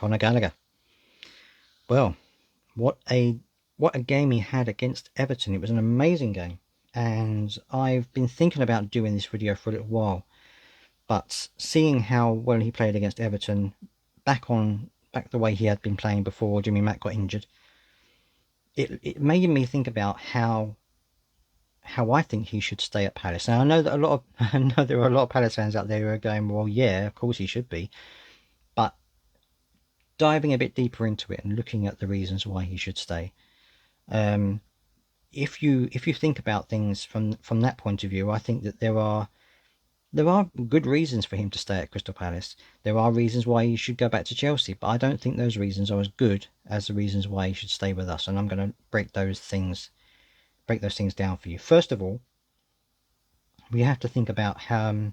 Conor Gallagher. Well, what a game he had against Everton. It was an amazing game, and I've been thinking about doing this video for a little while, but seeing how well he played against Everton, back the way he had been playing before Jimmy Mack got injured, it made me think about how I think he should stay at Palace. Now I know that I know there are a lot of Palace fans out there who are going, well, yeah, of course he should be, but diving a bit deeper into it and looking at the reasons why he should stay. If you think about things from that point of view, I think that there are good reasons for him to stay at Crystal Palace. There are reasons why he should go back to Chelsea, but I don't think those reasons are as good as the reasons why he should stay with us. And I'm going to break those things down for you. First of all, we have to think about how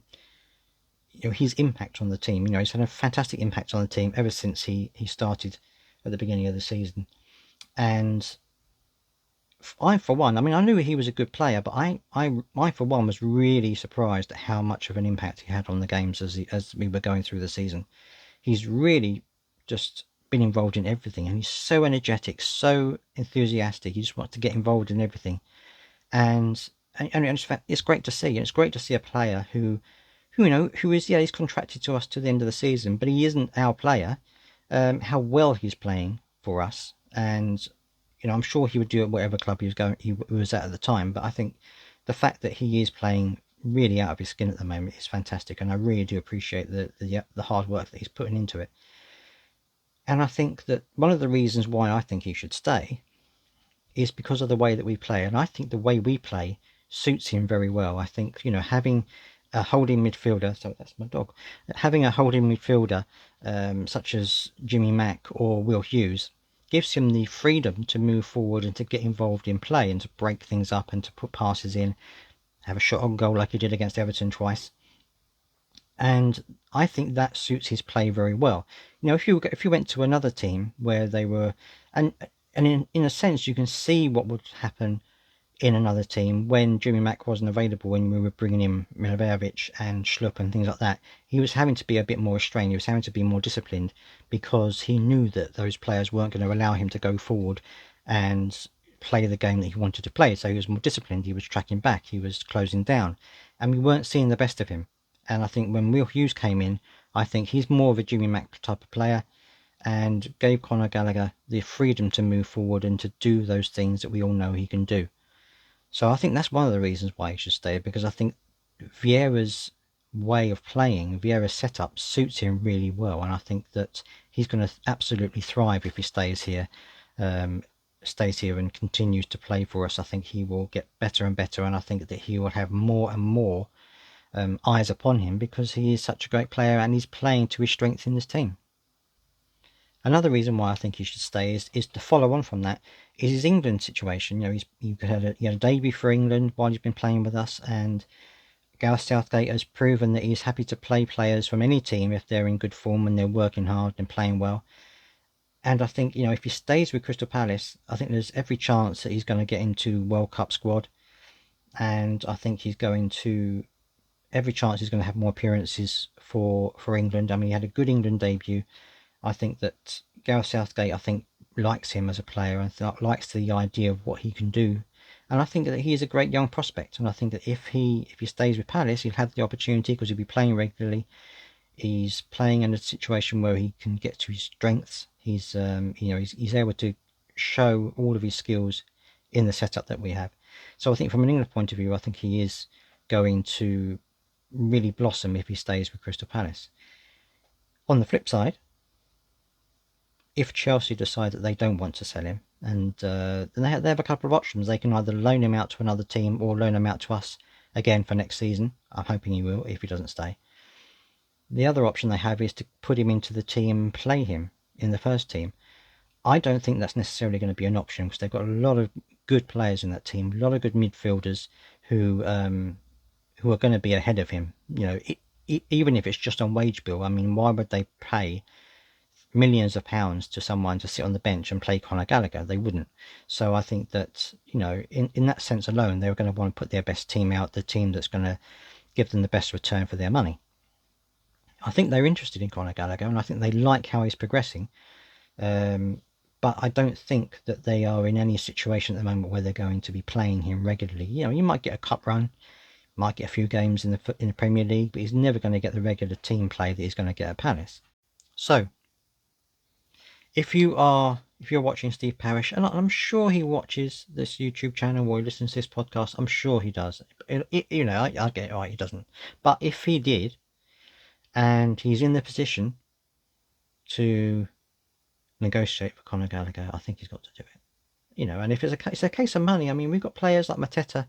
his impact on the team. He's had a fantastic impact on the team ever since he started at the beginning of the season. And I, for one, I mean, I knew he was a good player, but I for one, was really surprised at how much of an impact he had on the games as we were going through the season. He's really just been involved in everything, and he's so energetic, so enthusiastic. He just wants to get involved in everything, and it's great to see. And it's great to see a player who is, yeah, he's contracted to us to the end of the season, but he isn't our player. How well he's playing for us, and I'm sure he would do it whatever club he was at the time. But I think the fact that he is playing really out of his skin at the moment is fantastic, and I really do appreciate the hard work that he's putting into it. And I think that one of the reasons why I think he should stay is because of the way that we play, and I think the way we play suits him very well. I think having a holding midfielder, so that's my dog, having a holding midfielder such as Jimmy Mack or Will Hughes gives him the freedom to move forward and to get involved in play and to break things up and to put passes in, have a shot on goal like he did against Everton twice. And I think that suits his play very well. If you went to another team where they were, and in a sense you can see what would happen in another team when Jimmy Mack wasn't available, when we were bringing in Milivojevic and Schlupp and things like that. He was having to be a bit more restrained. He was having to be more disciplined because he knew that those players weren't going to allow him to go forward and play the game that he wanted to play. So he was more disciplined. He was tracking back. He was closing down, and we weren't seeing the best of him. And I think when Will Hughes came in, I think he's more of a Jimmy Mack type of player and gave Conor Gallagher the freedom to move forward and to do those things that we all know he can do. So I think that's one of the reasons why he should stay, because I think Vieira's way of playing, Vieira's setup suits him really well, and I think that he's going to absolutely thrive if he stays here and continues to play for us. I think he will get better and better, and I think that he will have more and more eyes upon him because he is such a great player and he's playing to his strength in this team. Another reason why I think he should stay is to follow on from that is his England situation. He had a debut for England while he's been playing with us, and Gareth Southgate has proven that he's happy to play players from any team if they're in good form and they're working hard and playing well. And I think if he stays with Crystal Palace, I think there's every chance that he's going to get into World Cup squad, and I think every chance he's going to have more appearances for England. I mean, he had a good England debut. I think that Gareth Southgate, likes him as a player and likes the idea of what he can do. And I think that he is a great young prospect. And I think that if he stays with Palace, he'll have the opportunity because he'll be playing regularly. He's playing in a situation where he can get to his strengths. He's able to show all of his skills in the setup that we have. So I think from an England point of view, I think he is going to really blossom if he stays with Crystal Palace. On the flip side, if Chelsea decide that they don't want to sell him, and then they have a couple of options. They can either loan him out to another team or loan him out to us again for next season. I'm hoping he will if he doesn't stay. The other option they have is to put him into the team and play him in the first team. I don't think that's necessarily going to be an option because they've got a lot of good players in that team, a lot of good midfielders who are going to be ahead of him. Even if it's just on wage bill. I mean, why would they pay millions of pounds to someone to sit on the bench and play Conor Gallagher? They wouldn't. So I think that in that sense alone, they're going to want to put their best team out, the team that's going to give them the best return for their money. I think they're interested in Conor Gallagher, and I think they like how he's progressing. But I don't think that they are in any situation at the moment where they're going to be playing him regularly. You might get a cup run, might get a few games in the Premier League, but he's never going to get the regular team play that he's going to get at Palace. So, if you're watching Steve Parish, and I'm sure he watches this YouTube channel or he listens to this podcast, I'm sure he does. I get it right, he doesn't. But if he did, and he's in the position to negotiate for Conor Gallagher, I think he's got to do it. And if it's a case of money, I mean, we've got players like Mateta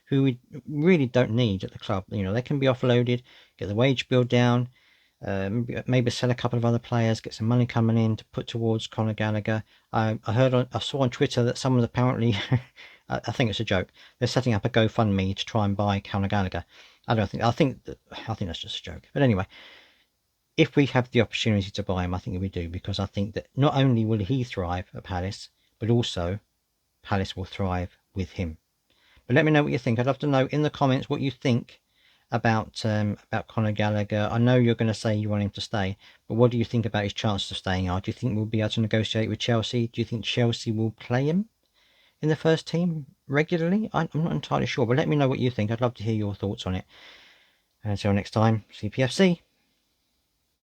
who we really don't need at the club. They can be offloaded, get the wage bill down, maybe sell a couple of other players, get some money coming in to put towards Conor Gallagher. I saw on Twitter that someone apparently, I think it's a joke, they're setting up a GoFundMe to try and buy Conor Gallagher. I think that's just a joke. But anyway, if we have the opportunity to buy him, I think we do, because I think that not only will he thrive at Palace, but also Palace will thrive with him. But let me know what you think. I'd love to know in the comments what you think about Conor Gallagher. I know you're going to say you want him to stay, but what do you think about his chances of staying? Do you think we'll be able to negotiate with Chelsea? Do you think Chelsea will play him in the first team regularly? I'm not entirely sure, but let me know what you think. I'd love to hear your thoughts on it. And until next time, CPFC.